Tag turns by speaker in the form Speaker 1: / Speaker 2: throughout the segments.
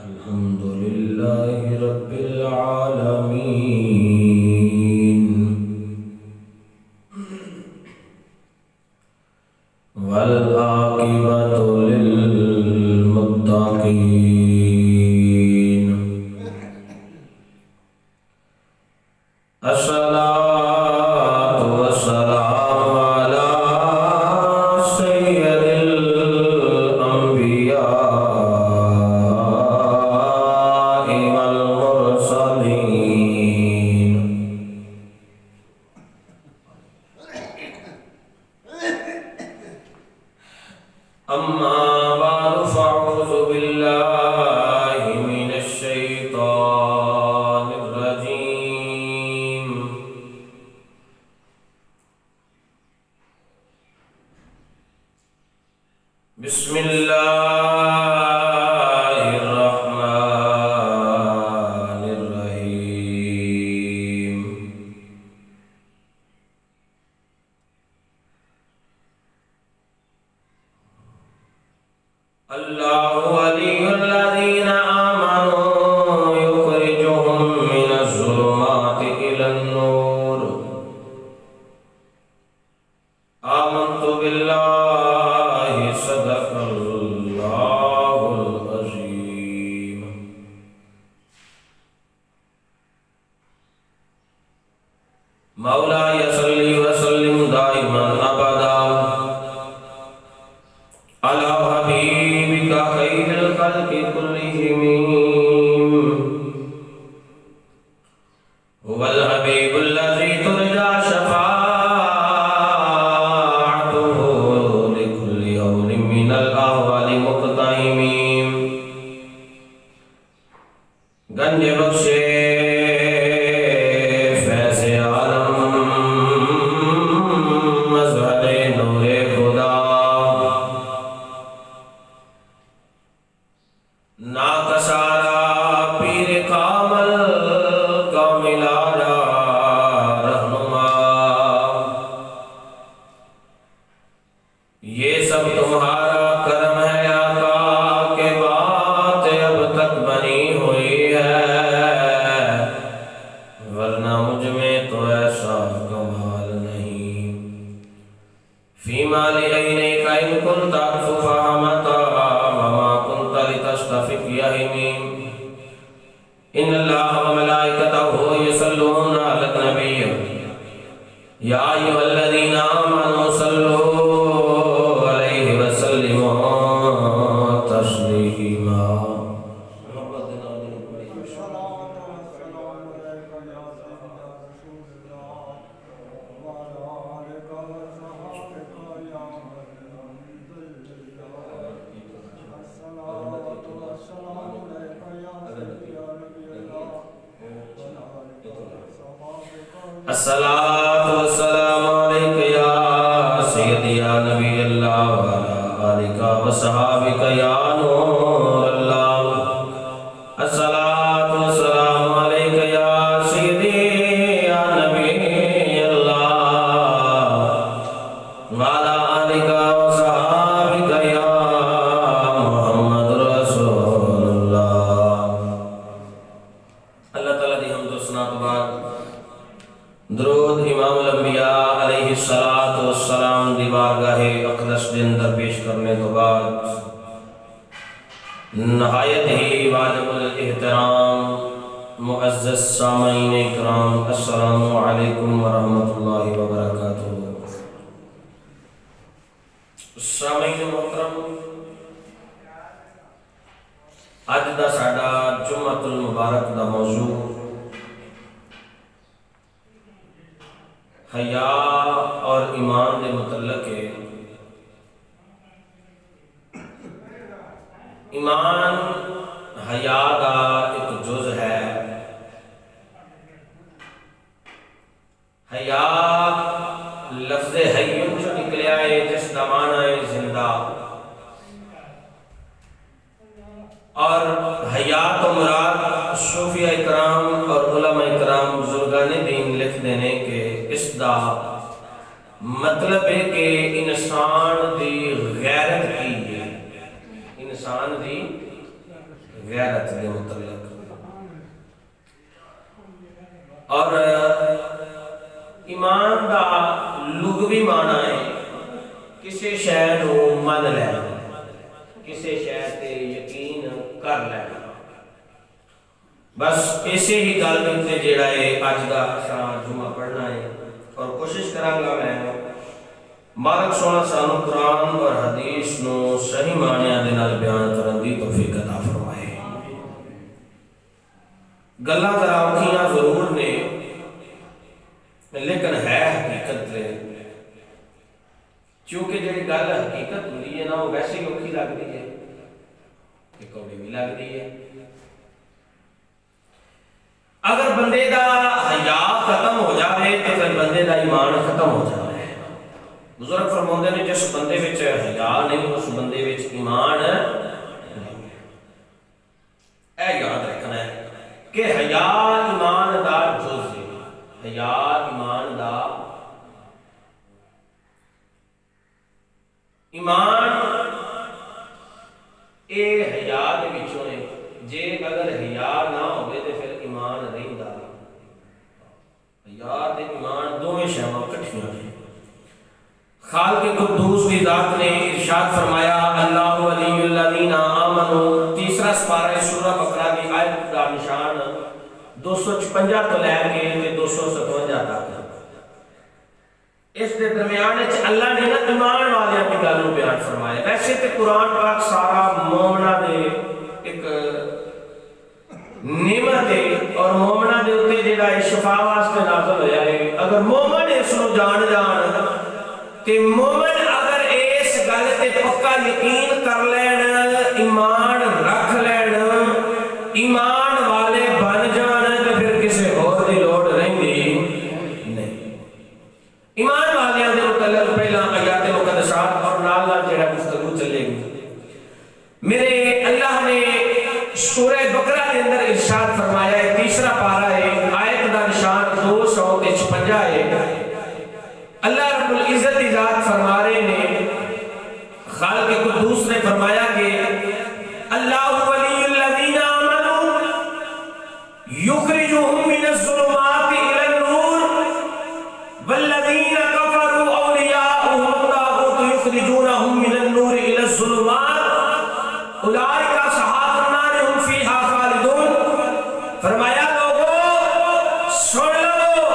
Speaker 1: الحمد لله رب العالمين والعاقبة للمتقين الصلاة والسلام على سيد الأنبياء والمرسلين أما بعد فأعوذ بالله من الشيطان الرجيم بسم الله الرحمن الرحيم الله ولي الذين آمنوا يخرجهم من الظلمات إلى النور آمنت بالله صدق الله العظيم مولاي صل وسلم دائما أبدا على حبيبك خير الخلق كلهم هو الحبيب الذي ترجى شفاعته لكل يوم من الأهوال مقتحم گنج بخشے فیض عالم مظہر نور خدا ناکسارا پیر کامل کاملارا رہنما یہ سب تمہارا کرم ہے آقا کہ بات اب تک بنی ہوئی ہے ورنہ مجھ میں تو ایسا کمال نہیں فیما لعینیک ان کنت اکفو فہمتا وما کنت لتستفق یہمیم ان اللہ وملائکتہ یصلون علی النبی یا ایھا الذین آمنوا صلوا علیہ وسلموا تسلیما الصلاة والسلام عليك يا سيدي يا نبي الله وعلى آلك وصحابك يا نور الله الصلاة والسلام عليك يا سيدي يا نبي الله وعلى آلك وصحابك يا محمد رسول الله اللہ تعالیٰ دی حمد و ثنا تو بعد درود امام الانبیاء علیہ السلام دی بارگاہ اقدس دے اندر پیش کرنے تو بعد نہایت ہی واجب الاحترام معزز سامعین اکرام السلام علیکم ورحمۃ اللہ وبرکاتہ سامعین محترم اج دا ساڈا جمعۃ المبارک دا موضوع حیا اور ایمان دے متعلق ہے ایمان حیا دا ایک جز ہے حیا لفظ حی جو نکلیا ہے جس کا معنی ہے زندہ اور حیا تو مراد صوفیہ اکرام اور علماء اکرام بزرگان دین لکھ دینے کے اس دا مطلب ہے کہ انسان دی غیرت کی ہے انسان دی غیرت کے متعلق. اور ایمان دا لغوی معنی ہے کسی شے نو من لینا، کسی شے تے یقین کر لینا. بس اسی ہی گل تے جیڑا ہے اج دا جمعہ پڑھنا ہے، اور کوشش کراں گا میں مالک سونا سانو قرآن اور حدیث نو صحیح معنیاں دے نال بیان کرن دی توفیق عطا فرمائے. گلاں ذرا اوکھیاں ضرور نے لیکن ہے حقیقت لے، کیونکہ جڑی گل حقیقت ہوندی ہے نا وہ ویسے ہی اوکھی لگدی ہے تے کوڑی بھی لگدی ہے. اگر بندے دا حیا ختم ہو جائے تو پھر بندے دا ایمان ختم ہو جائے. بزرگ فرماتے ہیں جس بندے وچ حیا نہیں اس بندے وچ ایمان نہیں. اے یاد رکھنا ہے کہ حیا ایمان دا جز ہے. حیا ایمان دا ایمان اے حیا دے وچوں ہے. جے اگر حیا نہ ہوئے تو پھر ایمان نہیں دا. حیا تے ایمان دوویں شیواں اکٹھیاں ہیں. خالق قدوس کی ذات نے ارشاد فرمایا اللہ ولی الذین آمنوا، تیسرا سپارہ سورہ بقرہ کی آیت کا نشان 256 تو لے کے 257 تک. اس کے درمیان اللہ نے نا ایمان والوں کی گل بیان فرمایا. ویسے تو قرآن پاک سارا مومنا دے ایک نعمت ہے اور مومنا دے اوتے جڑا شفا واسطے نازل ہویا ہے. اگر مومن اس نو جان تے مومن اگر اس گل تے پکا یقین کر لین، ایمان رکھ لین، ایمان والے بن جان تے پھر کسی اور دی لوڑ رہندی نہیں. ایمان والیاں دے متعلق پہلا آیات مقدسات اور نال نال جڑا گفتگو چلے گی. میرے اللہ نے سورہ بقرہ کے اندر ارشاد فرمایا ہے، تیسرا پارہ ہے، آیت دا نشان 256 ہے. اللہ رب العزت کی ذات فرما رہے نے، خالق قدوس نے فرمایا کہ اللہ ولی الذین آمنوا یخرجہم من الظلمات الی النور والذین کفروا اولیاؤہم الطاغوت یخرجونہم من النور الی الظلمات اولئک اصحاب النار هم فیہا خالدون. فرمایا لوگو سن لو،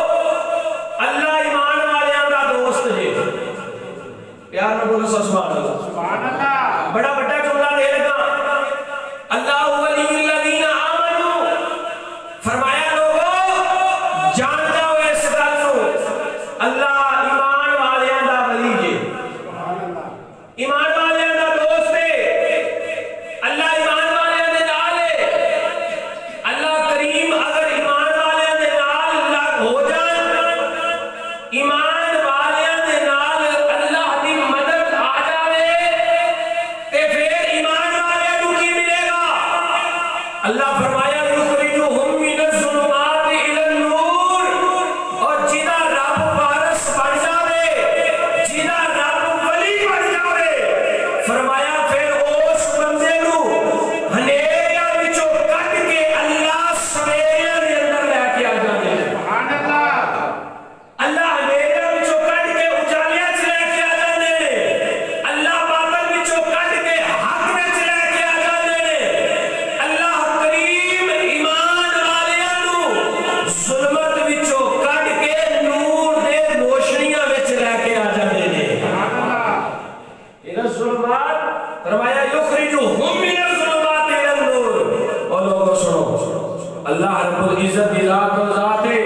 Speaker 1: اللہ ایمان والیاں دا دوست جی. پیار نہ بولو سبحان اللہ. بڑا بڑا جملہ دے لگا. اللہ ولی الذین آمنوا، فرمایا لوگو جان جاؤ اس گل نو، اللہ ایمان والیاں دا ولی جی، ایمان والیاں دا دوست ہے. اللہ ایمان والیاں دے نال ہے. اللہ کریم اگر ایمان والیاں دے نال لگ ہو جان، ایمان والیاں دے نال اللہ دی مدد آ جاوے تے پھر ایمان والیاں نوں کی ملے گا؟ اللہ فرمایا یخرجہم من الظلمات الی النور. اور جنہاں رب وارث بن جاوے، جنہاں رب ولی بن جاوے، فرمایا پھر اس بندے نوں ہنیریاں وچوں کڈ کے اللہ سویریاں دے اندر لے کے آ جاندے نے. سبحان اللہ. اللہ ہنیریاں وچوں کڈ کے اجالیاں چ لے کے آ جاندے نے. اللہ باطل وچوں کڈ کے حق وچ لے کے آ جاندے نے. اللہ کریم ایمان والیاں نوں ظلمت وچوں کڈ کے نور دے روشنیاں وچ لے کے آ جاندے نے. سبحان اللہ. الی الظلمات، فرمایا یخرجہم من الظلمات الی النور. اور لوگوں سنو، اللہ رب العزت کی ذات و ذات ہے.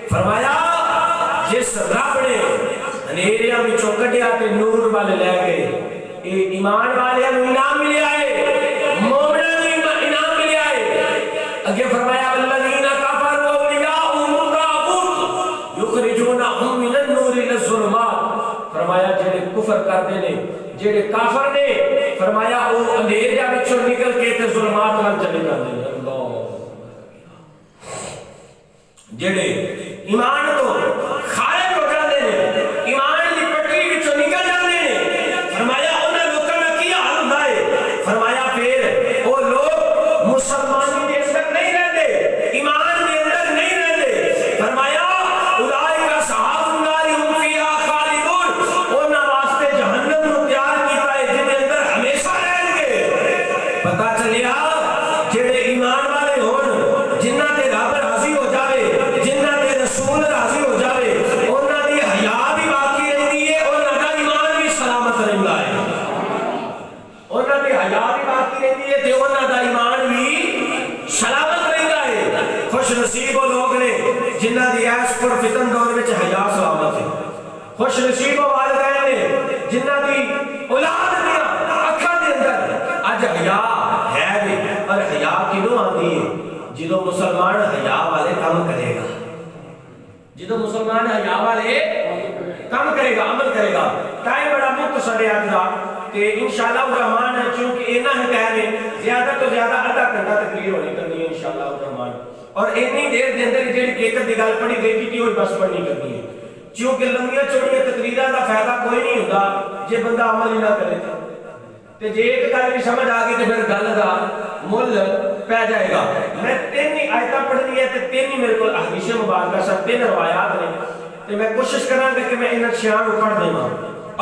Speaker 1: فرمایا جس رب نے ہنیریاں وچوں کڈیا تے نور والے لے گئے، اے ایمان والیاں نوں انعام ملیا ہے، مومناں نوں انعام ملیا ہے. اگے فرمایا والذین کفروا اولیاؤہم الطاغوت یخرجونہم من النور الی الظلمات. فرمایا جڑے کفر کردے نے، جڑے کافر نے، فرمایا وہ اندھیریاں وچوں نکل کے تے ظلمات نال چلے جاندے نے. اللہ. جڑے ایمان تو خارج ہو جاندے نے، ایمان دی پٹری وچوں نکل جاندے نے، فرمایا انہاں لوکاں دا کی حال ہوندا ہے؟ فرمایا پھر وہ لوگ فرمایا جڑے ایمان والے ہون جنہ تے رب راضی ہو جاوے جنہ تے رسول راضی ہو جاوے انہاں دی حیا بھی باقی رہندی ہے انہاں دا ایمان بھی سلامت رہندا ہے انہاں دی حیا بھی باقی رہندی ہے تے انہاں دا ایمان بھی سلامت رہندا ہے خوش نصیب وہ لوگ نے جنہ دی ایس پر فتن دور وچ حیا سلامت ہے خوش نصیب وہ والدین نے جنہ دی اولاد دی اکھاں دے اندر اج حیا ہے بھی اور حیا کیوں آندی ہے جدوں مسلمان حیا والے کام کرے گا جدوں مسلمان حیا والے کام کرے گا عمل کرے گا ٹائم بڑا مختصر ہے آج کا کہ انشاءاللہ الرحمن چونکہ اینا ہے کہہ رہے زیادہ تو زیادہ آدھا گھنٹہ تقریر ہونی کرنی ہے انشاءاللہ الرحمن اور اتنی دیر دے اندر جڑی ایک دی گل پڑھی گئی تھی وہی بس پڑھنی کرنی ہے کیونکہ لمبیاں چوڑیاں تقریراں دا فائدہ کوئی نہیں ہوتا جے بندہ عمل ہی نہ کرے تے جے ایک گل بھی سمجھ آ گئی تے پھر گل دا مل پہ جائے گا میں تین ہی آیتاں پڑھنی ہے تے تین ہی میرے کو حدیث مبارکہ سب تین روایات نے تے میں کوشش کراں کہ میں انہاں شیاں نوں پڑھ دیواں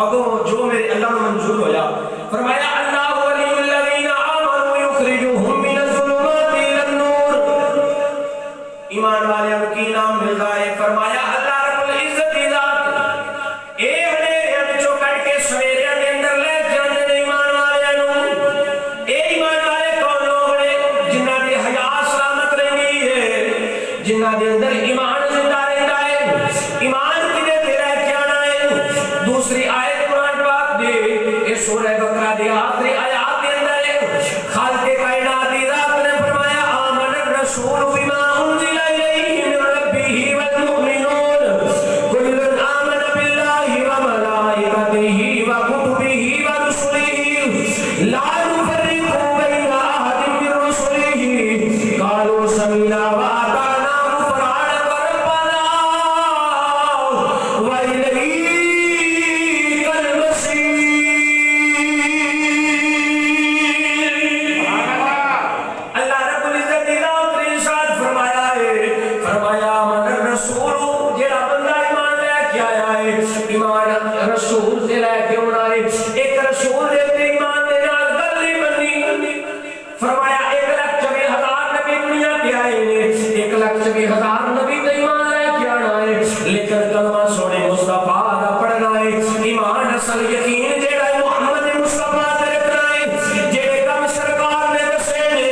Speaker 1: اگوں جو میرے اللہ نوں منظور ہویا فرمایا اللہ ولی الذین آمنوا یخرجوہم من الظلمات الی النور ایمان والیاں نوں کی نام ملدا ہے فرمایا اللہ رب العزت دی ذات اے ہنیریاں وچوں کڈ کے سویریاں دے اندر لے جاندے نے ایمان والیاں نوں اے ایمان والے کون لوگ نے جنہاں دی حیا سلامت رہندی ہے جنہاں دے اندر ایمان زندہ رہندا ہے ایمان کدے تے رہ کے آنا ہے دوسری آیت قرآن پاک دی اے سورہ بقرہ دی آخری آیات دے اندر ہے خالق کائنات دی ذات نے فرمایا آمن الرسول بما انزل الیہ من ربہ والمؤمنون کل آمن باللہ وملائکتہ وکتبہ ورسلہ لا نفرق بین احد من رسلہ قالوا سمعنا واطعنا غفرانک ربنا وإلیک رسول سے لے کے ہونا ہے ایک رسول دیتے ایمان دے نال گل نہیں بننی فرمایا 1,24,000 نبی دنیا کے آئے نے 1,24,000 نبی تے ایمان لے کے آنا ہے لیکن کلمہ سونے مصطفیٰ دا پڑھنا ہے ایمان اصل یقین جیڑا ہے محمد مصطفیٰ تے رکھنا ہے جیڑے کم سرکار نے دسے نے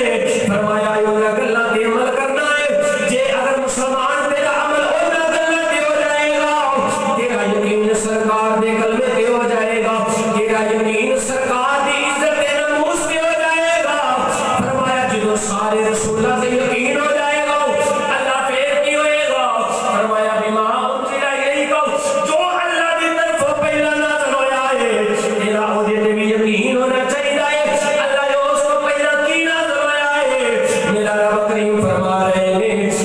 Speaker 1: فرمایا انہاں گلاں تے عمل کرنا ہے جے اگر مسلمان تیرا عمل انہاں گلاں تے ہو جائے گا تیرا یقین سرکار دے کلمے تے ہو جائے گا تیرا یقین سرکار دی عزت تے ناموس تے ہو جائے گا فرمایا جدوں سارے رسولاں تے یقین ہو جائے گا اللہ پھر کی ہوئے گا فرمایا بما انزل الیک جو اللہ دی طرف پہلا نازل ہویا ہے تیرا او دے تے بھی یقین ہونا چاہیے اللہ جو اس کو پہلا کی نازل ہویا ہے میرا رب کریم فرما رہے ہیں اس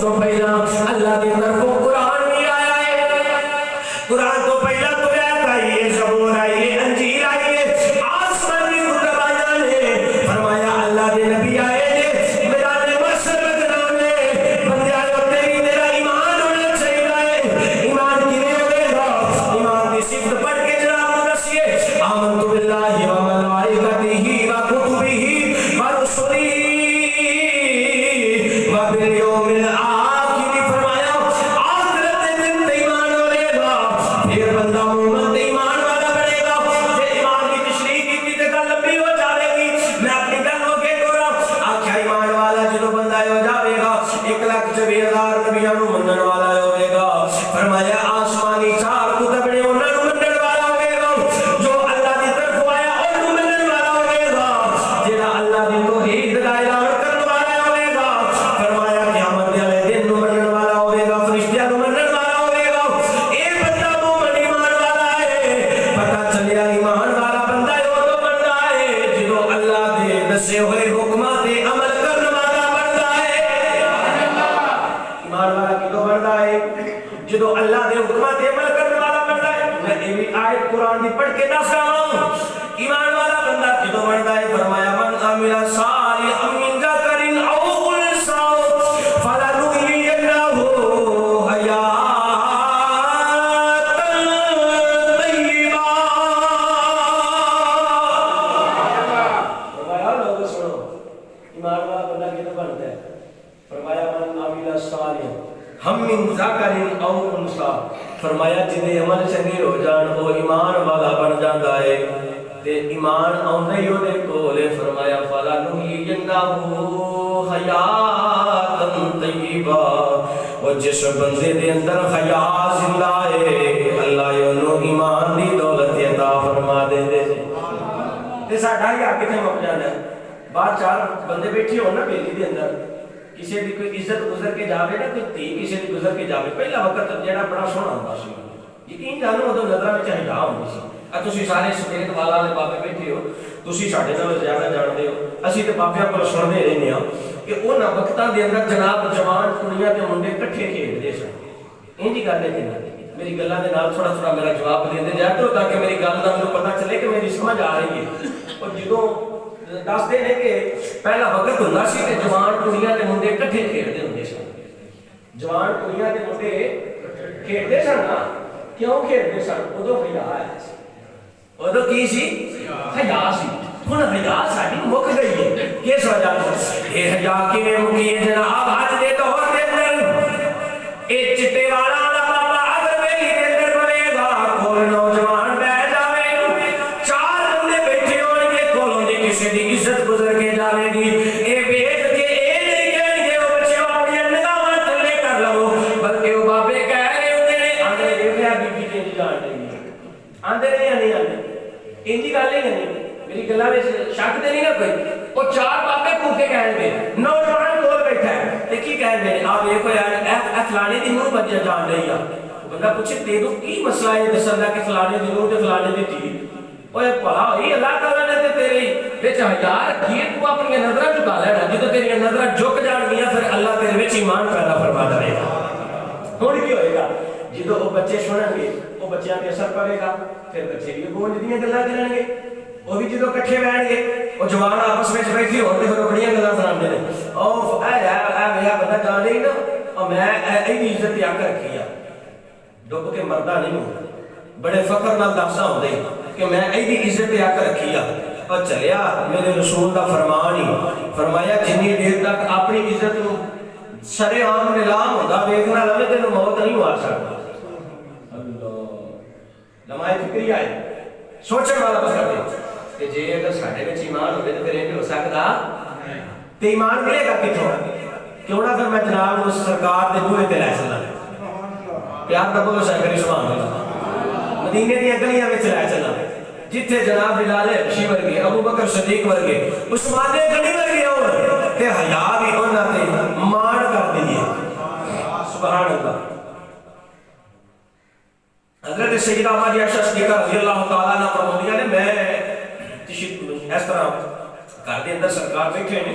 Speaker 1: کو پہلا اللہ دی طرف قرآن بھی آیا ہے قرآن تو پہلا تو آیت آئی ہے زبور آئی ہے انجیل آئی ہے آسمانی کتب آیا نے فرمایا اللہ دے نبی آئے نے میرا نے مشر بدنام نے بندے آئے تیری تیرا ایمان ہونا چاہیے ایمان کینے ہوئے گا ایمان دی صفت پڑھ کے جناب کو دسیے آمنت باللہ وملائکتہ وکتبہ ورسلہ وبالیوم الآخر فرمایا آخرت دن تے ایمان ہوئے گا پھر بندہ مومن تے ایمان والا بنے گا جے ایمان کی تشریح کی تے گل لمبی ہو جائے گی میں اپنی گل ہو کے گورا آکھیا ایمان والا جدوں بندہ ہو جاوے گا 1,24,000 نبیاں نوں منن والا ہوے گا فرمایا آسمانی چار کتب نے انہاں نوں منن والا ہوے گا جو اللہ دی طرف آیا اونوں منن والا ہوے گا جڑا اللہ دی توحید دا اعلان کرن والا ہوے گا فرمایا قیامت دے والے دن نوں منن والا ہوے گا فرشتیاں نوں منن والا ہوے گا اے بندہ مومن ایمان والا ہے پتہ چلیا ایمان والا بندہ او تو بندہ ہے جدوں اللہ دے دسے ہوئے حکماں تے عمل کرن والا بندہ ہے ایمان والا کدوں بندہ ہے جدوں اللہ دے حکماں تے عمل کرن والا بندہ ہے میں ایویں آیت قرآن دی پڑھ کے دس رہا ہوں ایمان والا بندہ کدوں بندہ ہے فرمایا من عمل صالحا من ذکر او انثى فلنحيينه حیاۃ طیبہ فرمایا لوگ سنو ہم من ذکر او انثى فرمایا جدے عمل چنگے ہو جان وہ ایمان والا بن جاندا ہے تے ایمان آوندا ہی اودے کول فرمایا فلا نحیینہ حیاتن طیبہ وہ جس بندے دے اندر حیا زندہ ہے اللہ انہوں ایمان دی دولت عطا فرما دے دے تے ساڈا ہی آ کتے مک جانا ہے باہر چار بندے بیٹھے ہو نا بیلی دے اندر کسی دی کوئی عزت گزر کے جاوے نا کوئی تھی کسی دی گزر کے جاوے پہلا وقت جڑا بڑا سونا ہوندا سی یقین جانو ادو نظراں وچ حیا ہوندی سی تسی سارے سفید والا والے بابے بیٹھے ہو تسی ساڈے نال زیادہ جانتے ہو اسی تے بابیاں کول سنتے رہنے ہاں کہ انہاں وقتاں دے اندر جناب جوان کڑیاں تے منڈے کٹھے کھیڈدے سن انج گل ہے کہ میری گلاں دے نال تھوڑا تھوڑا میرا جواب دیندے جا کرو تاکہ میری گل دا مینوں پتہ چلے کہ میری سمجھ آ رہی ہے اور جدوں دستے ہیں کہ پہلا وقت ہوندا سی کہ جوان کڑیاں تے منڈے کٹھے کھیڈدے ہوندے سن جوان کڑیاں تے منڈے کھیڈدے سن نا کیوں کھیڈدے سن ادو حیا ہے ادو کی سی حیا سی ہن حیا ساڈی مک گئی ہے کس وجہ سے یہ حیا کیویں مکی ہے جناب اج دے دور دے اندر اے چٹے والا بابا اگر ویلی دے اندر بنے گا کول نوجوان بیٹھ جاوے چار بندے بیٹھے ہون گے کولوں دی کسی دی عزت گزر کے جاوے گی اے ویکھ کے اے نہیں کہن گے او بچے اپنی نگاہاں تھلے کر لو بلکہ او بابے کہہ رہے ہوندے نے آندے دیکھیا بی بی تے جان رہی ہے آندے نہیں آندے آندے انجی گل نہیں میری گلاں وچ شک تے نہیں نا کوئی او چار بابے بھوکے کہن گے نوجوان کول بیٹھا ہے تے کی کہن گے آپ دیکھو یار اے فلانے دی نوں بچہ جان رہی ہے بندہ پوچھے تینوں کی مسئلہ ہے دسندا کہ فلانے دی نوں تے فلانے دی تھی اوے بھلا ہوئی اللہ تعالی نے تے تیری وچ حیا رکھی تو اپنی نظراں جھکا لینا جدوں تیری نظراں جھک جان گیاں پھر اللہ تیرے وچ ایمان پیدا فرما دے گا ہن کی ہوئے گا جدوں او بچے سنن گے او بچیاں تے اثر پڑے گا پھر بچے بھی گونج دیاں گلاں کرن گے وہ بھی جدوں کٹھے بیٹھ گے وہ جوان آپس میں بیٹھے ہوتے پھر بڑیاں گلاں سناندے نے او اے میرا بندہ جان رہی نا اور میں ایدی عزت تیا کر رکھی ہے ڈب کے مردہ نہیں ہوں بڑے فخر نال دسدا ہوندے کہ میں ایدی عزت تیا کر رکھی ہے اور چلیا میرے رسول دا فرمان ہی فرمایا جنی دیر تک اپنی عزت نو سرے عام نیلام ہوندا ویکھنا لوے تینوں موت نہیں مار سکدا اللہ لمحہ فکری آئے سوچن والا بس کرتے کہ جے اگر ساڈے وچ ایمان ہوے تے پھر یہ ہو سکدا تے ایمان ملے گا کتھوں کیوں نہ پھر میں جناب اس سرکار دے بوئے تے لے چلاں پیار دا بولو شاہ کری سبحان اللہ مدینے دی گلیاں وچ لے چلاں جتھے جناب بلال حبشی ورگے ابو بکر صدیق ورگے عثمان غنی ورگے ہون تے حیا بھی انہاں تے مان کر دئیے سبحان اللہ حضرت سیدہ ماریہ صدیقہ رضی اللہ تعالیٰ عنہ فرمایا نے میں اس طرح گھر دے اندر سرکار بیٹھے نے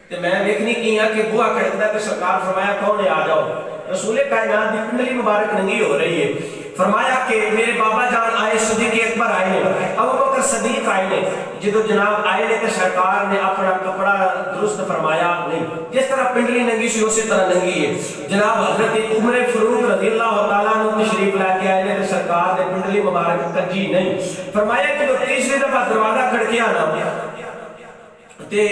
Speaker 1: تے میں ویکھنی کیاں کہ بوہا کھڑکدا تے سرکار فرمایا کون ہے آ جاؤ رسول کائنات دی کنڈلی مبارک ننگی ہو رہی ہے فرمایا کہ میرے بابا جان آئے صدیق اکبر آئے نے ابو بکر صدیق آئے نے جدو جناب آئے نے تے سرکار نے اپنا کپڑا درست فرمایا نہیں جس طرح پنڈلی ننگی سی اسی طرح ننگی ہے جناب حضرت عمر فاروق رضی اللہ تعالیٰ عنہ تشریف لے کے آئے نے تے سرکار نے پنڈلی مبارک کجی نہیں فرمایا کہ جب تیسری دفعہ دروازہ کھڑکیا نا تے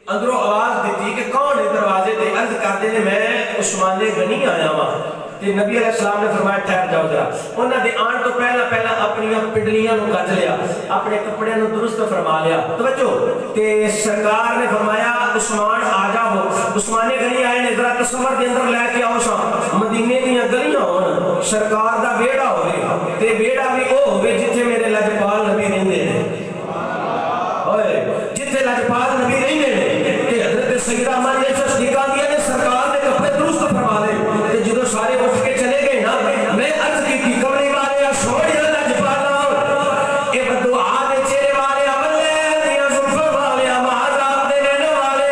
Speaker 1: اندروں آواز دیتی کہ کون ہے دروازے تے عرض کرتے نے میں عثمان غنی آیا ہاں تے نبی علیہ السلام نے فرمایا ٹھہر جاؤ ذرا انہاں دے آن تو پہلا اپنی پنڈلیاں نو کج لیا اپنے کپڑے نو درست فرما لیا توجہ تے سرکار نے فرمایا عثمان آ جاؤ عثمان غنی آئے نے ذرا تصور دے اندر لے کے آؤ سا مدینے دی گلیاں ہون سرکار دا بیڑا ہوے تے بیڑا بھی او ہوے جتھے میرے لجپال نبی رہندے نے اوئے جتھے لجپال نبی رہندے نے تے حضرت سیدہ ماریہ صدیقہ نے سرکار دے کپڑے درست فرما لے تے جدوں سارے اٹھ کے چلے گئے نا میں عرض کی تھی کملی والے سوڑی اللہ جپالا اے بدعا دے چہرے والے عملے دیا زلفر والے معذاب دے لینے والے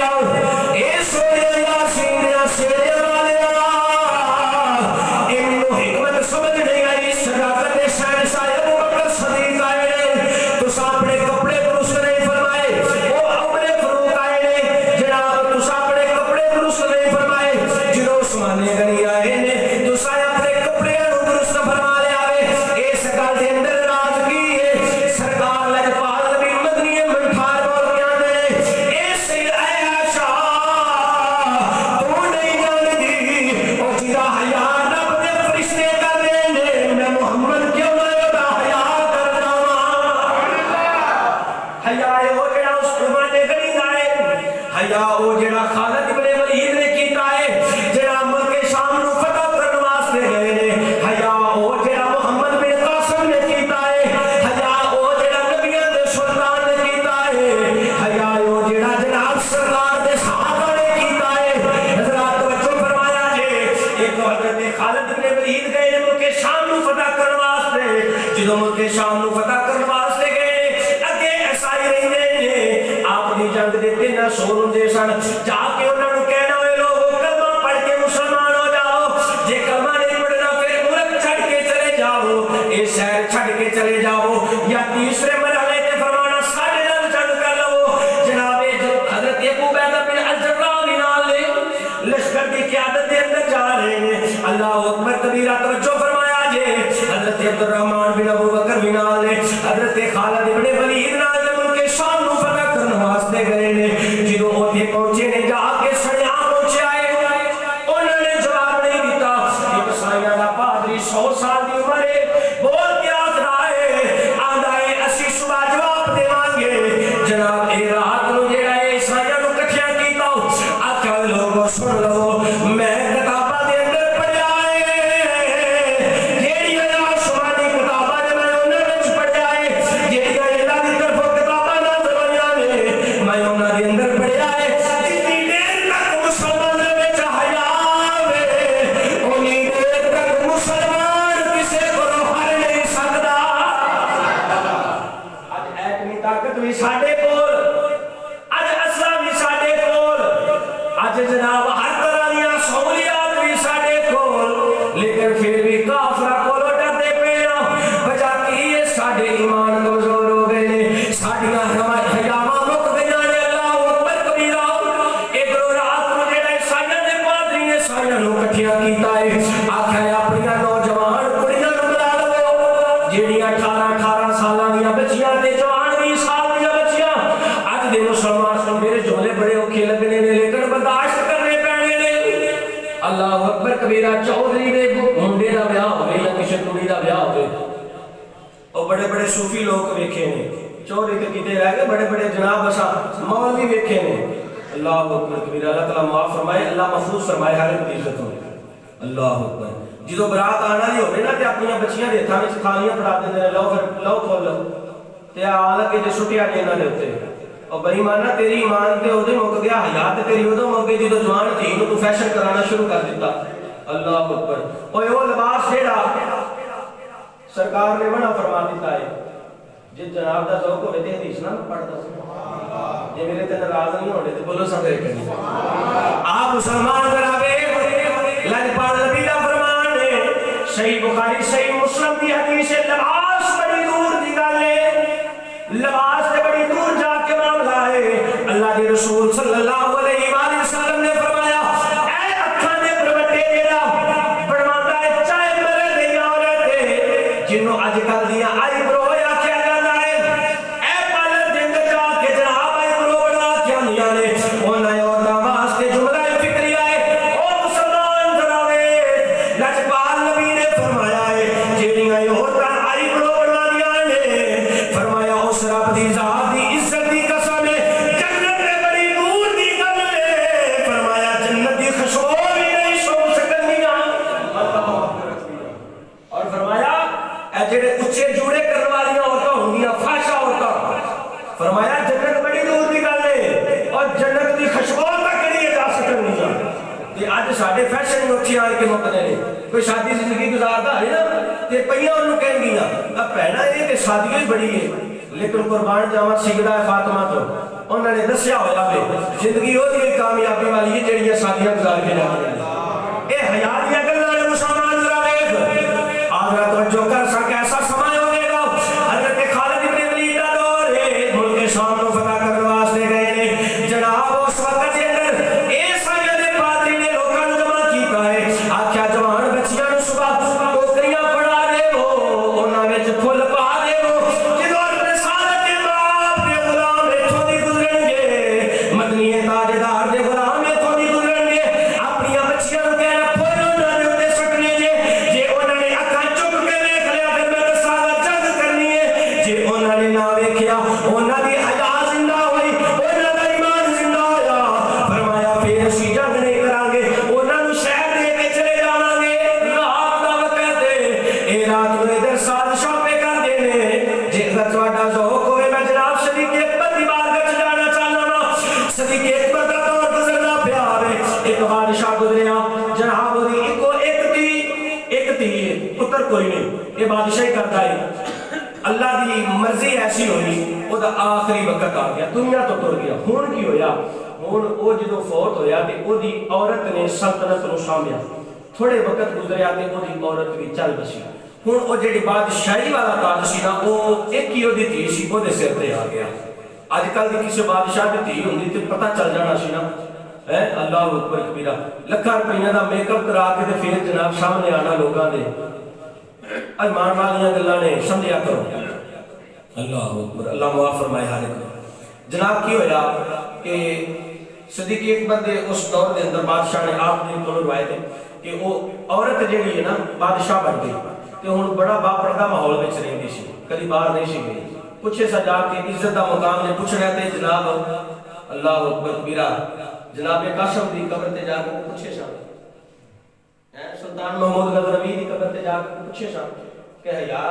Speaker 1: اے سوڑی اللہ سینیا سیڑے والے اے منو حکمت سمجھ نہیں آئی صداقت شہن سائے ابو بکر صدیق آئے تو ساپنے کپڑے درست نہیں فرمائے وہ عمر فاروق آئے جناب تو ساپنے ہے وہ جڑا اس زمانے گنی دا ہے حیا وہ جڑا خالد ابن ولید نے کیتا ہے جڑا ملک شام نو فتح کرن واسطے گئے نے حیا وہ جڑا محمد بن قاسم نے کیتا ہے حیا وہ جڑا نبیوں دے سلطان نے کیتا ہے حیا وہ جڑا جناب سرکار دے صحابہ نے کیتا ہے حضرات توجہ فرمایا جے ایک حضرت خالد ابن ولید گئے نے ملک شام نو فتح کرن واسطے جدوں ملک شام نو فتح کرن واسطے گئے اگے عیسائی رہندے نے آپ دی جنگ دے 3 اصول ہوندے سن جا کے انہاں نوں کہنا ہوئے لوگو کلمہ پڑھ کے مسلمان ہو جاؤ جے کلمہ نہیں پڑھنا پھر ملک چھڈ کے چلے جاؤ اے شہر چھڈ کے چلے جاؤ یا تیسرے مرحلے تے فرمانا ساڈے نال جنگ کر لو جناب حضرت ابو عبیدہ بن الجراح بھی نال نے لشکر کی قیادت دے اندر جا رہے ہیں اللہ اکبر کبیرہ توجہ فرمایا جے حضرت عبد الرحمن بن ابو بکر بھی نال نے حضرت خالد ابن ولید نال نے ملک شام نو فتح کرن واسطے گئے نے جدوں اوتھے پہنچے نے جا کے سڑیا پہنچے آئے انہوں نے جواب نہیں دیتا ایک سائیاں دا پادری 100 سال دی عمر ہے بول کے آخر ہے آندا ہے اسی صبح جواب دیواں گے جناب اے رات نو جڑا اے سائیاں نو کٹھیاں کیتا آکھیا لوگو سن لو میں کتاباں دے اندر پڑھیا ہے جیڑی آسمانی کتاباں نے میں انہاں وچ پڑھیا ہے جیڑی اللہ دی طرفوں کتاباں نازل ہوئیاں نے میں انہاں دے اندر پڑھیا ہے جتنی دیر تک مسلمان دے وچ حیا ہوے اونی دیر تک مسلمان کسے کولوں ہر نہیں سکدا اج ایٹمی طاقت بھی ساڈے کول اج اسلحہ بھی ساڈے کول اج جناب ہر طرح دیاں سہولیات بھی ساڈے کول لیکن پھر بھی کافراں کولوں ڈردے پے ہاں وجہ کی ہے ساڈے ایمان کمزور ہو گئے نے ساڈیاں حیاواں مک گئیاں نے اللہ اکبر کبیرہ ادھروں رات نو جڑا عیسائیاں دے پادری نے سائیاں نو کٹھیاں کیتا ہے آکھیا اپنیاں نوجوان کڑیاں نو بلا لو جیڑیاں 18 سالاں دیاں بچیاں تے جوان 20 سال دیاں بچیاں اج دے مسلمان سن میرے جھولے بڑے اوکھے لگنے نے لیکن برداشت کرنے پینے نے اللہ اکبر کبیرہ چودھری دے منڈے دا بیاہ ہوئے یا کسی کڑی دا بیاہ ہوئے اور بڑے بڑے صوفی لوگ ویکھے نے چودھری تے کتے رہ گئے بڑے بڑے جناب اساں مولوی ویکھے نے اللہ اکبر کبیرہ اللہ تعالیٰ معاف فرمائے اللہ محفوظ فرمائے ہر ایک عزت ہو اللہ اکبر جدوں برات آنا ہی ہوئے نا تے اپنیاں بچیاں دے ہتھاں وچ تھالیاں پھڑا دیندے لو پھر لو کھول لو تے آلا کے جے سٹیا جے انہاں دے اوتے اور بے ایمانہ تیری ایمان تے اودے مک گیا حیات تیری اودوں مک گئی جدوں جوان تھی نو تو فیشن کرانا شروع کر دیتا اللہ اکبر اوے او لباس جیڑا سرکار نے منع فرما دیتا ہے جے جناب دا ذوق ہوے تے حدیث نہ پڑھدا جے میرے تے ناراض نہیں ہوندے تے بولو سبے کرنی آپ مسلمان کراوے لجپال نبی دا فرمان ہے صحیح بخاری صحیح مسلم دی حدیث ہے لباس بڑی دور دی گل ہے لباس سے بڑی دور جا کے معاملہ ہے اللہ کے رسول صلی اللہ علیہ وآلہ وسلم نے فرمایا اے اکھاں دے پروٹے جیڑا بنواندا ہے چاہے مرد یا عورت ہے جنوں اج کل دیاں آئی برو آکھیا جاندا ہے اے پالر دے اندر جا کے جناب آئی برو بنا کے آندیاں نے انہاں عورتاں واسطے جملہ فکری آئے او مسلمان جنابے لجپال نبی نے فرمایا ہے جیڑیاں عورتاں آئی برو بنا دیاں نے فرمایا اس رب دی ذات دی عزت دی قسم ہے جنت میں بڑی نور دی گل ہے فرمایا جنت دی خوشبو بھی نہیں سو سکندیاں اور فرمایا اے جڑے اونچے جوڑے کرن والیاں عورتاں ہوندیاں فحشا عورتاں فرمایا جنت بڑی دور دی گل ہے اور جنت دی خوشبو تک نہیں جا سکندیاں تے اج ساڈے فیشن نوچی آ کے مکدے نے کوئی شادی زندگی گزاردا ہے نا تے پئیاں اونوں کہن گیاں ا بہنا اے تے شادی ہی بڑی ہے لیکن قربان جاواں سیدہ فاطمہ تو انہوں نے دسیا ہویا ہے زندگی وہ دی کامیابی والی ہے جڑی شادیاں گزار کے جاندیاں اے حیا دی گلاں نے مسلمان ذرا ویکھ آگرہ توجہ کر سا کیسا سماں ہوے گا حضرت خالد ابن ولید دا دور ہے ملک شام نو فتح کرنے واسطے گئے نے جناب اس وقت دے اندر اے سائیاں دے پادری نے لوکاں نوں جمع کیتا ہے آکھیا جوان بچیاں نوں صبح ٹوکریاں پڑھا دے او انہاں وچ پھل پا دے او جدوں اپنے سادت دے باپ دے غلام اتھوں دی گزرن گے مدنی تاجدار دے غلام اتھوں دی گزرن گے اپنی بچیاں نوں کہنا پھل انہاں دے اوتے سٹنے جے انہاں نے اکھاں چک کے ویکھ لیا
Speaker 2: تے بادشاہی کرتا ہے، اللہ دی مرضی ایسی ہوئی وہ دا آخری وقت آ گیا، دنیا تو ٹر گیا۔ ہن کی ہویا؟ ہن وہ جدو فوت ہویا تے وہ دی عورت نے سلطنت نو سامیا، تھوڑے وقت گزریا تے وہ دی عورت بھی چل بسی۔ ہن وہ جڑی بادشاہی والا تاج سی نا وہ ایک ہی دی تھی سی وہ دے سر تے آ گیا۔ اج کل دی کسی بادشاہ دی تھی ہوندی تے پتہ چل جانا سی نا، اللہ اکبر کبیرہ، لکھاں روپیاں دا میک اپ کرا کے تے پھر جناب سامنے آنا لوگاں دے۔ ایمان والیاں گلاں نے سمجھیا کرو، اللہ اکبر، اللہ معاف فرمائے ہر ایک۔ جناب کی ہویا کہ صدیق اکبر دے اس دور دے اندر بادشاہ نے آپ نے کو روایت ہے کہ وہ عورت جیڑی ہے نا بادشاہ بن گئی تے ہن بڑا با پردہ ماحول وچ رہندی سی، کبھی باہر نہیں سی گئی، پوچھے سا جا کے عزت دا مقام نے پوچھ رہے تھے جناب اللہ اکبر کبیرہ، جناب قاسم دی قبر تے جا کے پوچھے سا، سلطان محمود غزنوی دی قبر تے جا کے پوچھے سا کہ حیا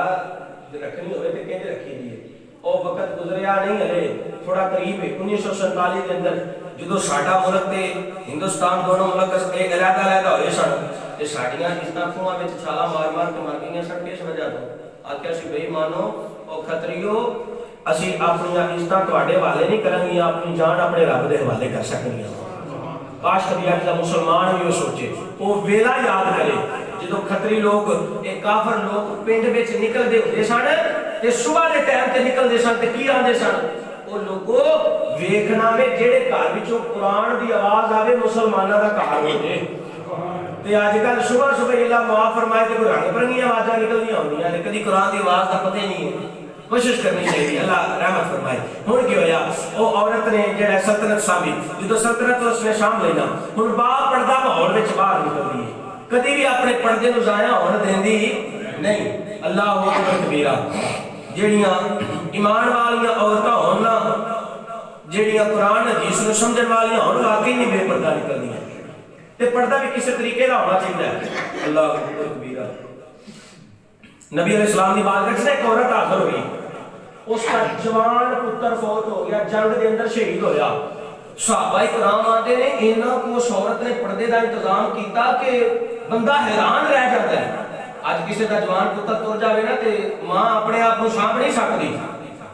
Speaker 2: رکھنی ہوئے تے کینج رکھی دی ہے؟ او وقت گزریا نہیں ہلے، تھوڑا قریب ہے 1947 دے اندر جدو ساڈا ملک تے ہندوستان دونوں ملک ایک علیحدہ ہوئے سن تے ساڈیاں عزتاں کھواں وچ چھالا مار مار کے مر گئیاں سن، کس وجہ تو؟ آکھیا سی بھئی مانو او خطریو اسی اپنی عزتاں تواڈے حوالے نہیں کرن گیاں، اپنی جان اپنے رب دے حوالے کر سکنگیاں۔ کاش کبھی اج دا مسلمان بھی سوچے، وہ ویلا یاد کرے جدو کھتری لوگ ایک کافر لوگ پنڈ وچ نکلدے ہوندے سن تے صبح دے ٹائم تے نکلدے سن تے کی آندے سن؟ وہ لوگو ویکھنا میں جڑے گھر وچوں قرآن دی آواز آوے مسلماناں دا گھر ہوے تے اج کل صبح صبح اللہ معاف فرمائے تے کوئی رنگ برنگی آوازاں نکلدیاں ہوندیاں نے، کدی قرآن دی آواز دا پتہ ہی نہیں ہے۔ کوشش کرنی چاہیے، اللہ رحمت فرمائے۔ ہن کی ہویا؟ وہ عورت نے جڑا سلطنت سامھی، جدو سلطنت اس نے شام لینا، ہن با پردہ ماحول وچ باہر نکلدی ہے، کدی بھی اپنے پردے نو ضائع ہون دیندی نہیں۔ اللہ اکبر کبیرہ، جڑیاں ایمان والیاں عورتاں ہون نا، جڑیاں قرآن حدیث نو سمجھن والیاں ہون، واقعی نہیں بے پردہ نکلدیاں تے پردہ بھی کسی طریقے دا ہونا چاہیے۔ اللہ اکبر کبیرہ۔ نبی علیہ السلام دی بارگاہ وچ ایک عورت حاضر ہوئی، اس کا جوان پتر فوت ہو گیا، جنگ دے اندر شہید ہویا۔ صحابہ کرام آتے نے انہاں کو اس عورت نے پردے دا انتظام کیتا کہ بندہ حیران رہ جاتا ہے۔ اج کسی دا جوان پتر تر جاوے نا تے ماں اپنے آپ کو سانبھ نہیں سکتی۔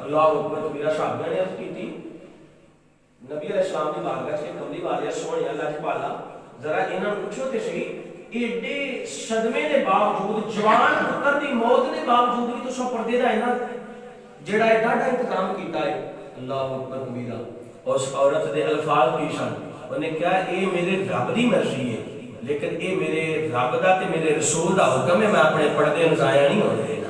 Speaker 2: اللہ اکبر کبیرہ، صحابہ نے عرض کیتی نبی علیہ السلام دی بارگاہ سے کملی والے سونے اللہ دی پالا ذرا انہاں نوں پوچھو تے صحیح، ایڈے صدمے دے باوجود، جوان پتر دی موت دے باوجود بھی تساں پردے دا انہاں جڑا ایڈا انتظام کیتا ہے۔ اللہ اکبر کبیرہ۔ اس عورت دے الفاظ کی سن، انہیں کہا اے میرے رب دی مرضی ہے، لیکن اے میرے رب دا تے میرے رسول دا حکم ہے، میں اپنے پردے نوں ضائع نہیں ہونے دینا۔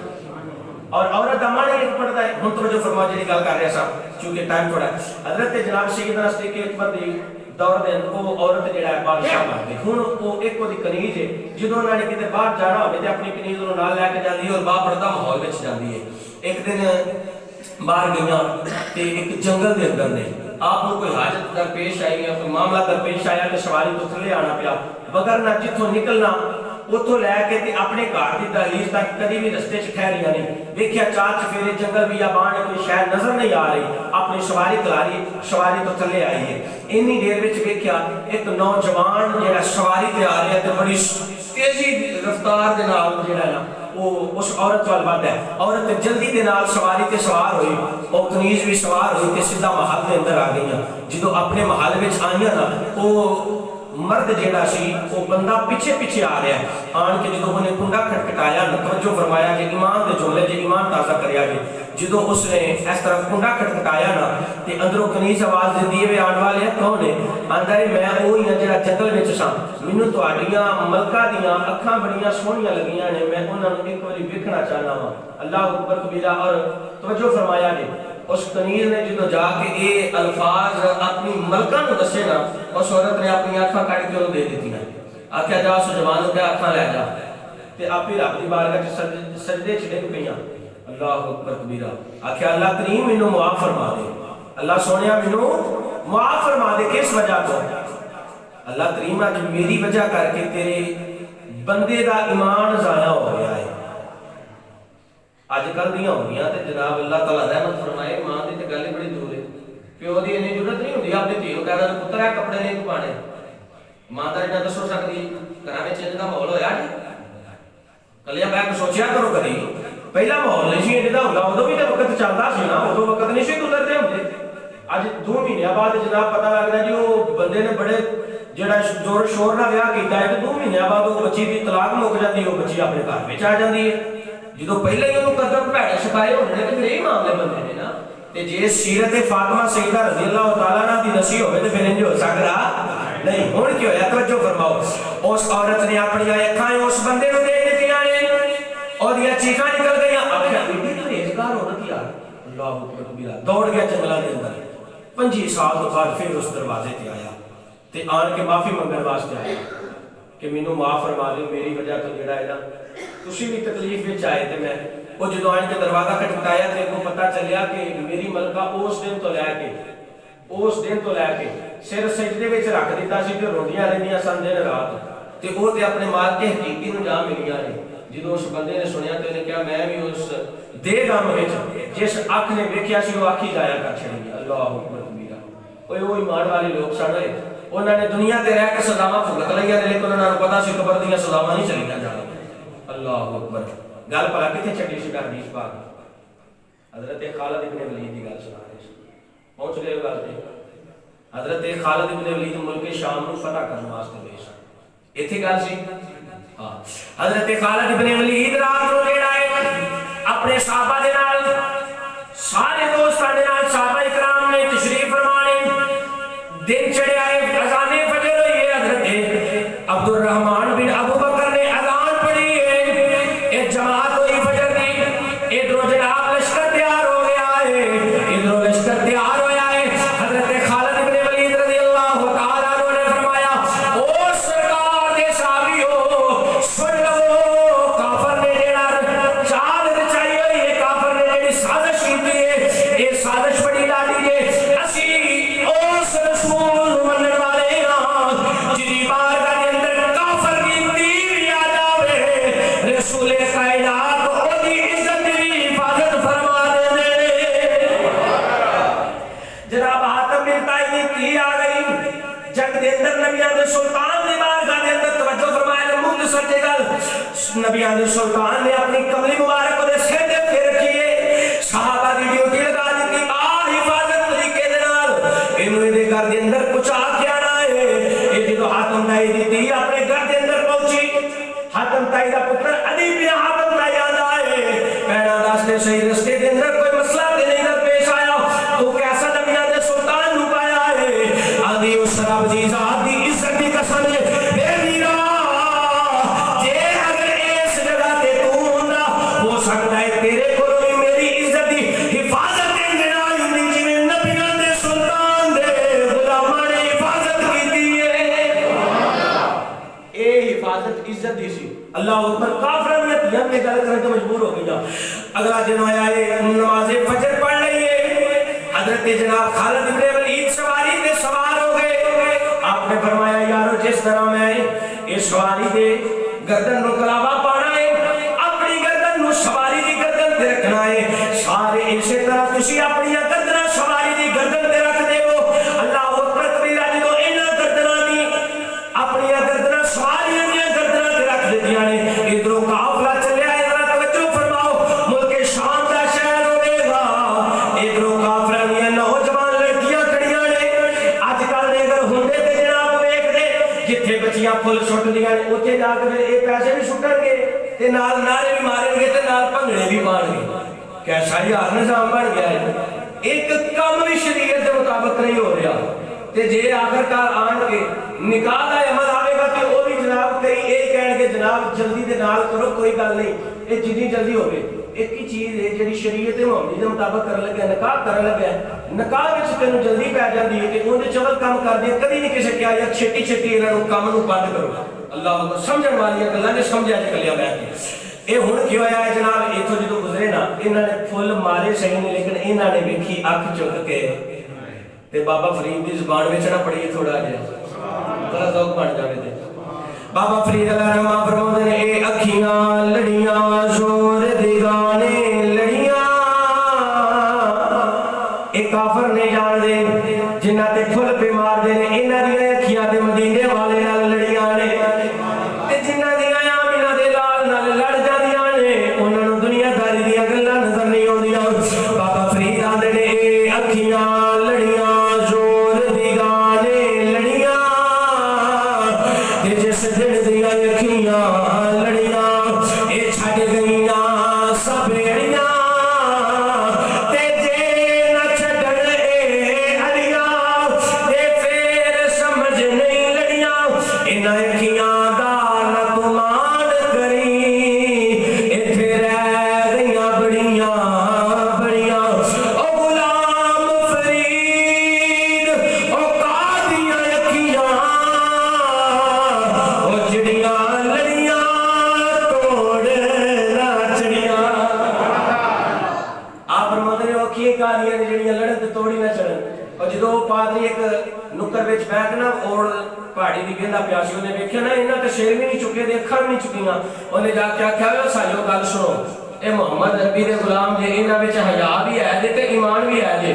Speaker 2: اور عورت امانے ایک پردہ ہے۔ ہن توجہ فرماؤ جڑی گل کر رہا صاحب، چونکہ ٹائم تھوڑا ہے۔ حضرت جناب سیدنا صدیق اکبر دی دور دے اندر وہ عورت جڑا ہے بادشاہ بن گئی۔ ہن وہ ایک دی کنیز ہے، جدوں انہاں نے کتے باہر جانا ہوے تے اپنی کنیز نوں نال لے کے جاندی ہے اور با پردہ ماحول وچ جاندی ہے۔ ایک دن باہر گئیاں تے ایک جنگل دے اندر نے آپ کو کوئی حاجت درپیش آئی ہے، کوئی معاملہ درپیش آیا تے سواری تو تھلے آنا پیا، بغیر نہ جتوں نکلنا اتوں لے کے تے اپنے گھر دی دہلیز تک کدی بھی رستے چ ٹھہریاں نہیں۔ ویکھیا چار چفیرے جنگل بیابان کوئی شہر نظر نہیں آ رہی، اپنی سواری کلاری، سواری تو تھلے آئی ہے۔ اینی دیر وچ ویکھیا ایک نوجوان جڑا سواری تے آ رہا ہے تے بڑی تیزی رفتار دے نال جڑا ہے نا وہ اس عورت وال بات ہے۔ عورت جلدی دے نال سواری تے سوار ہوئی، اور کنیز بھی سوار ہوئی تے سیدھا محل دے اندر آ گئیاں۔ جدوں اپنے محل وچ آئیاں نا وہ مرد جیڑا سی وہ بندہ پیچھے پیچھے آ رہا ہے، آن کے جدوں انہیں کنڈا کھٹکھٹایا، توجہ فرمایا کہ ایمان دے جملے جے ایمان تازہ کریا گیا۔ جدوں اس نے اس طرح کنڈا کھٹکھٹایا نا تے اندروں کنیز آواز دیندی ہے آن والے کون ہے؟ آندا ہے میں وہی ہاں جڑا جنگل وچ ساں، مینوں تہاڈیاں ملکاں دیاں اکھاں بڑیاں سونیاں لگیاں نے، میں انہاں نوں ایک واری ویکھنا چاہنا وا۔ اللہ اکبر کبیرہ۔ اور توجہ فرمایا کہ اس کنیز نے جدوں جا کے اے الفاظ اپنی ملکاں نوں دسے نا، اس عورت نے اپنی اکھاں کٹ کے انہوں دے دیتیاں، آکھیا جا اس جوان نوں اکھاں لے جا، تے آپ ہی رب دی بارگاہ وچ سجدے چ ڈگ پئیاں۔ اللہ اکبر کبیرہ۔ آکھیا اللہ کریم مینوں معاف فرما دے، اللہ سونیا مینوں معاف فرما دے۔ کس وجہ تو؟ اللہ کریم اج میری وجہ کر کے تیرے بندے دا ایمان ضائع ہو گیا ہے۔ اج کل دیاں ہوندیاں تے جناب اللہ تعالی رحمت فرمائے، ماں دی تے گل بڑی دور ہے، پیو دی اتنی ضرورت نہیں ہوندی اپنی دھی نوں کہہ دے پتر ہے کپڑے نہیں پانے، ماں دا ایڈا دسو سکدی گھراں وچ انج دا ماحول ہویا جی؟ کلیاں بیٹھ کے سوچیا کرو کدی پہلا ماحول نہیں سی ایڈا ہوندا ادو بھی تو وقت چلدا سی نا ادو وقت نہیں سی گزرتے ہوندے اج 2 مہینے بعد جناب پتہ لگدا جی وہ بندے نے بڑے جڑا زور شور نال ویاہ کیتا ہے تے 2 مہینے بعد وہ بچی دی طلاق مک جاندی وہ بچی اپنے گھر وچ آ جاندی ہے جدوں پہلے ہی انہوں قدم بھڑے سکھائے ہونے نے تے پھر یہ معاملے بندے نے نا تے جے سیرت فاطمہ سیدہ رضی اللہ تعالی عنہ دی نسی ہوے تے پھر انج ہو سکدا نہیں ہن کی ہویا توجہ فرماؤ اس عورت نے اپنی اکھاں اس بندے نوں دے دتیاں نے اور یہ چیخاں نکل گئیاں آکھیا بیٹی تو ریزگار عورت یار اللہ اکبر کبیرہ دوڑ گیا جنگلاں دے اندر 25 سال تو بعد پھر اس دروازے تے آیا تے آن کے معافی منگن واسطے آیا کہ مینوں معاف فرما دیو میری وجہ تو جڑا ہے نا تسی بھی تکلیف وچ آئے تے میں وہ جدوں آن کے دروازہ کھٹکھٹایا تے کو پتہ چلیا کہ میری ملکہ اس دن تو لے کے سر سجدے وچ رکھ دیتا سی تے روٹیاں رہندیاں سن دن رات تے او تے اپنے مال کے حقیقی نوں جا ملیاں نے جدوں اس بندے نے سنیا تے نے کہا میں بھی اس دے غم وچ جس اکھ نے ویکھیا سی وہ اکھ ہی ضائع کر چھڑی اللہ اکبر کبیرہ اوے وہ ایمان والے لوگ سن انہوں نے دنیا تے رہ کے سزاواں بھگت لئیاں لیکن انہوں نے پتہ سی قبر دیاں سزاواں نہیں چلیاں جانا اللہ اکبر گل بھلا کتنے چھڈی سی حدیث پاک حضرت خالد ابن ولید دی گل سنا رہے سی پہنچ گئے گل تے حضرت خالد ابن ولید ملک شام نو فتح کرنے واسطے گئے سن ایتھے گل سی ہاں حضرت خالد ابن ولید رات نو جڑا ہے اپنے صحابہ دے نال سارے دوستاں دے نال صحابہ کرام نے تشریف فرمانے دن چڑھے آئے اذان فجر ہوئی ہے حضرت عبد الرحمن بن ابو بکر نے اذان پڑھی ہے ایک جماعت ہوئی فجر دی ادھر جناب لشکر تیار ہو گیا ہے ادھر لشکر تیار ہوا ہے حضرت خالد بن ولید رضی اللہ تعالیٰ عنہ نے فرمایا او سرکار دے صحابیو سن لو کافر نے جڑا چال رچائی ہوئی ہے کافر نے جڑی سازش کی ہے یہ سازش بڑی لاڈی ہے اسی اس رسول منن والے ہاں جی بارگاہ دے اندر کافر کی تیر آ جاوے رسول کائنات او دی عزت دی حفاظت فرما دے جناب حاتم بن طائی دی تیر آ گئی جنگ دے اندر نبیاں دے سلطان دی بارگاہ دے اندر توجہ فرمایا مختصر تے گل نبیاں دے سلطان نے اپنی کملی مبارک دے سر دے تے رکھی ہے صحابہ دی ڈیوٹی لگا دتی حفاظت طریقے دے نال اینوں دے گھر دے اندر کچھ آ کے آنا ہے اے جدوں حاتم طائی دی تھی اپنے گھر دے اندر پہنچی حاتم طائی دا پتر علی بن حاتم طائی آندا ہے پہلا راستے صحیح رستے دے اندر کوئی مسئلہ تے نہیں درپیش آیا تو کیسا نبیاں دے سلطان نو پایا ہے آدھی اس رب دی ذات دی عزت دی قسم ہے بے میرا جے اگر اس جگہ تے تو ہوندا ہو سکتا ہے تیرے کول بھی میری عزت دی حفاظت دے نال ہوندی جویں نبیاں دے سلطان دے غلاماں نے حفاظت کیتی ہے اے حفاظت عزت دی سی اللہ اکبر کافروں نے دھیان میں گل کرنے تو مجبور ہو گیا اگلا دن آیا ہے نماز فجر پڑھ لئی ہے حضرت جناب خالد ابن ولید سواری تے سوار ہو گئے آپ نے فرمایا یارو جس طرح میں اس سواری دے گردن نو کلاوا پانا ہے اپنی گردن نو سواری دی گردن تے رکھنا ہے سارے اسی طرح تسی اپنی گردن سواری دی گردن تے رکھ دیو اللہ اکبر کبیرہ جدوں انہاں گردناں دی اپنی گردن سواری دی گردن تے رکھ دتیاں نے ادھروں قافلہ چلیا ہے ذرا توجہ فرماؤ ملک شام دا شہر ہوے گا ادھروں قافلہ دی نوجوان لڑکیاں کھڑیاں نے اج کل دے اگر ہوندے تے جناب ویکھ دے جتھے بچیاں پھل سٹ دیاں نے اوتھے جا کے پھر اے پیسے بھی سٹن گے تے نال نعرے بھی مارن گے تے نال بھنگڑے بھی پان گے کیسا یار نظام بن گیا ہے ایک کام بھی شریعت دے مطابق نہیں ہو رہا تے جے آخرکار آن کے نکاح دا عمل آئے گا تے وہ بھی جناب کئی یہ کہن گے جناب جلدی دے نال کرو کوئی گل نہیں یہ جتنی جلدی ہوگی ایک ہی چیز ہے جی شریعت محمدی دے مطابق کرن لگا نکاح کرن لگا نکاح وچ تینوں جلدی پی جاندی ہے تے اونਦੇ چول کام کر دے کدی نہیں کسے کہا یا چھٹی چھٹی انہاں نوں کام نوں بند کرو اللہ کو سمجھن والیاں گلاں نے سمجھا جے کلیاں بیٹھ کے اے ہن کی ہویا ہے جناب ایتھوں جدوں گزرے نا انہاں نے پھل مارے صحیح نہیں لیکن انہاں نے ویکھی اکھ چک کے تے بابا فرید دی زبان وچ نہ پڑھیے تھوڑا جہا ذرا ذوق بن جاوے تے بابا فرید اللہ رحمہ فرماندے نے اے اکھیاں لڑیاں زور دی گانے لڑیاں اے کافر نے جان دے جنہاں تے پھل پہ مار دے نے انہاں دی اکھیاں تے مدینے والے نال لڑیاں نے تے جنہاں دی آمینہ دے لال نال لڑ جاندیاں نے انہاں نوں دنیا داری بعد ایک نکر وچ بیٹھ کے نا اور پہاڑی دی ویندا پیا سی انہیں ویکھیا نا انہاں تے سر بھی نہیں چکے تے اکھاں بھی نہیں چکیاں انہیں جا کے آکھیا او ساجو گل سنو اے محمد عربی دے غلام جے انہاں وچ حیا بھی ہے تے ایمان بھی ہے جے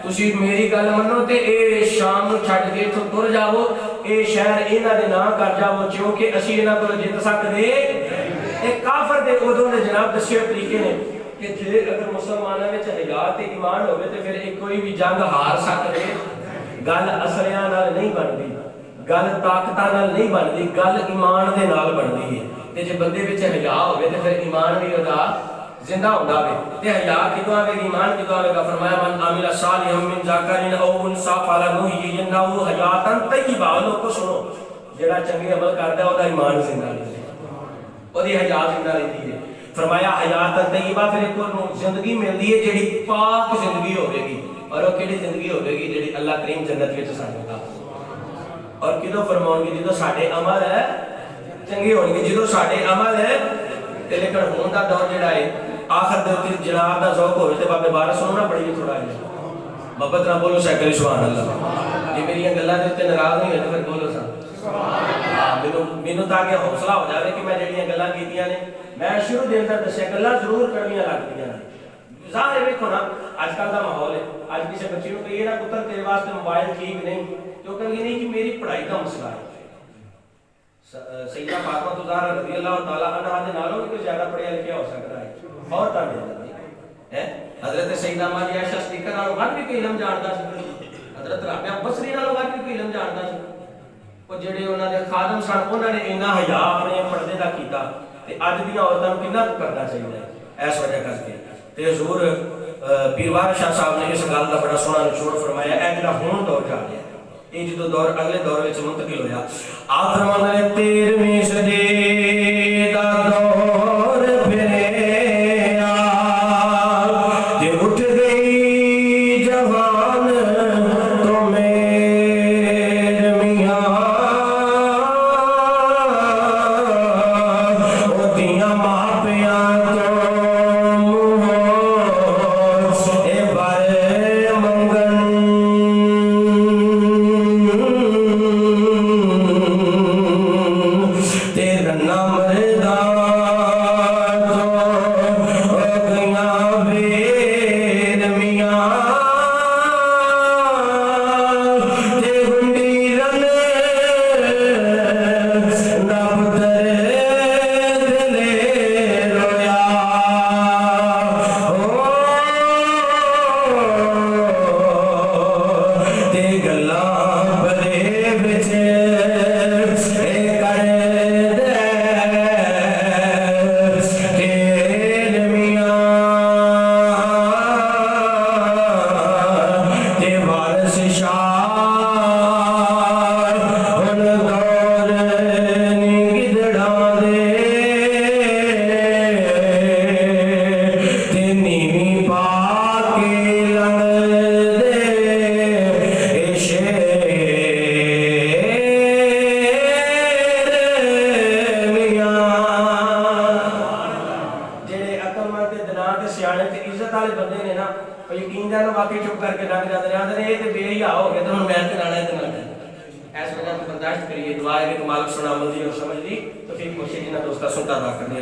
Speaker 2: تسی میری گل منو تے اے شام نو چھڈ کے اتھوں تر جاؤ اے شہر انہاں دے نام کر جاؤ کیونکہ اسی انہاں کول جیت سکدے اے کافر دے ادوں دے جناب دسے طریقے نے کہ جے اگر مسلماناں وچ حیا تے ایمان ہوے تے پھر ایک کوئی بھی جنگ ہار سکدے گل اسلیاں نال نہیں بندی گل طاقتاں نال نہیں بندی گل ایمان دے نال بندی ہے تے جے بندے وچ حیا ہوے تے پھر ایمان بھی ادا زندہ ہوندا وے تے حیا کدوں آوے گا ایمان کدوں آوے گا فرمایا من عمل صالحا من ذکر او انثى فلنحيينه حیاتا طیبہ لوگو سنو جڑا چنگے عمل کردا ہے او دا ایمان زندہ رہندا او دی حیا زندہ رہندی ہے فرمایا حیات طیبہ پھر ایک اور زندگی ملدی ہے جڑی پاک زندگی ہوے گی اور وہ کیڑی زندگی ہوے گی جڑی اللہ کریم جنت وچ سانوں دا اور کدوں فرماؤں گے جدوں ساڈے عمل ہے چنگے ہون گے جدوں ساڈے عمل ہے تے لیکن ہون دا دور جڑا ہے آخر دے تے جناب دا ذوق ہوے تے بابے بارہ سنو نا پڑھیے تھوڑا جہا محبت نہ بولو سیکڑی سبحان اللہ جی میری گلاں دے تے ناراض نہیں ہوئے پھر بولو سبحان مینوں تاکہ حوصلہ ہو جاوے کہ میں جڑیاں گلاں کیتیاں نے میں شروع دے اندر دسیا گلاں ضرور کرنیاں لگدیاں نے ظاہر ہے ویکھو نا اج کل دا ماحول ہے اج کسی بچے نوں کہیے نا پتر تیرے واسطے موبائل ٹھیک نہیں تو کہیں نہیں کہ میری پڑھائی دا مسئلہ ہے سیدہ فاطمہ زہرا رضی اللہ تعالی عنہا دے نالوں بھی کوئی زیادہ پڑھیا لکھیا ہو سکتا ہے اور تا ہے حضرت سیدہ ماں عائشہ صدیقہ نالوں گھٹ بھی کوئی علم جاندا سی حضرت رابعہ بصری نالوں گھٹ بھی کوئی علم جاندا سی او جڑے انہاں دے خادم سن انہاں نے انہاں حیا اپنے پردے دا کیتا تے اج دی عورتاں نوں کتنا کرنا چاہیے اس وجہ کر کے تے حضور پیروار شاہ صاحب نے اس گل دا بڑا سونا نچوڑ فرمایا اے جڑا ہون دور جا رہا ہے یہ جدو دور اگلے دور وچ منتقل ہویا آپ فرماندے نے 13ویں صدی دا دور پھریا تے اٹھ گئی جوان تو میرے میاں او دیاں ماپیاں یقین جانو باقی چپ کر کے لنگ جاتے رہے تے بے حیا ہو گئے تے ہن میں تے لانا ہے تے نہ اس وجہ سے برداشت کریے دعا ہے کہ مالک سنا عمل دی اور سمجھ دی تو پھر کوشش انہاں دوستاں سنتا ادا کرنی